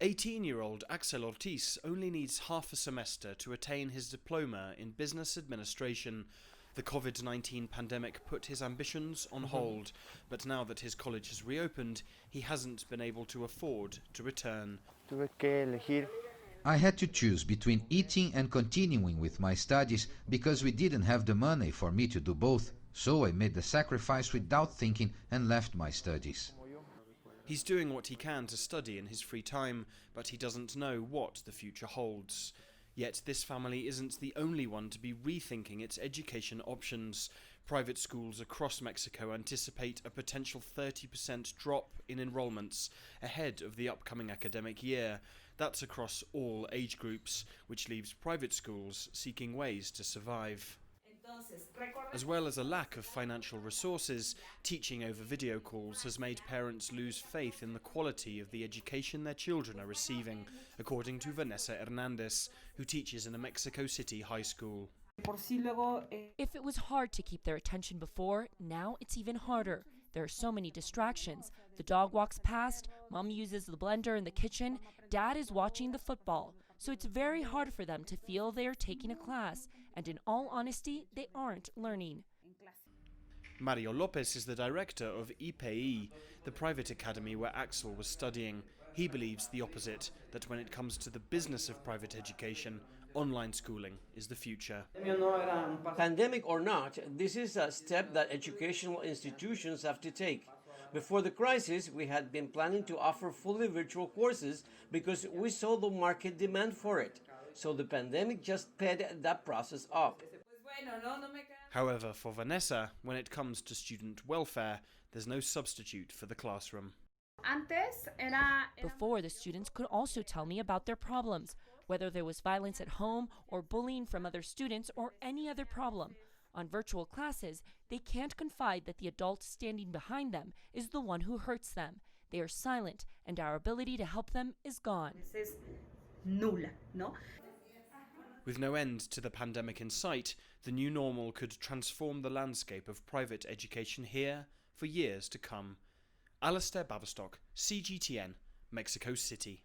18-year-old Axel Ortiz only needs half a semester to attain his diploma in business administration. The COVID-19 pandemic put his ambitions on hold, but now that his college has reopened, he hasn't been able to afford to return. I had to choose between eating and continuing with my studies because we didn't have the money for me to do both, so I made the sacrifice without thinking and left my studies. He's doing what he can to study in his free time, but he doesn't know what the future holds. Yet this family isn't the only one to be rethinking its education options. Private schools across Mexico anticipate a potential 30% drop in enrollments ahead of the upcoming academic year. That's across all age groups, which leaves private schools seeking ways to survive. As well as a lack of financial resources, teaching over video calls has made parents lose faith in the quality of the education their children are receiving, according to Vanessa Hernandez, who teaches in a Mexico City high school. If it was hard to keep their attention before, now it's even harder. There are so many distractions. The dog walks past, mom uses the blender in the kitchen, dad is watching the football. So it's very hard for them to feel they are taking a class, and in all honesty, they aren't learning. Mario Lopez is the director of IPE, the private academy where Axel was studying. He believes the opposite, that when it comes to the business of private education, online schooling is the future. Pandemic or not, this is a step that educational institutions have to take. Before the crisis, we had been planning to offer fully virtual courses because we saw the market demand for it. So the pandemic just sped that process up. However, for Vanessa, when it comes to student welfare, there's no substitute for the classroom. Before, the students could also tell me about their problems, whether there was violence at home or bullying from other students or any other problem. On virtual classes, they can't confide that the adult standing behind them is the one who hurts them. They are silent, and our ability to help them is gone. With no end to the pandemic in sight, the new normal could transform the landscape of private education here for years to come. Alasdair, Baverstock, CGTN, Mexico City.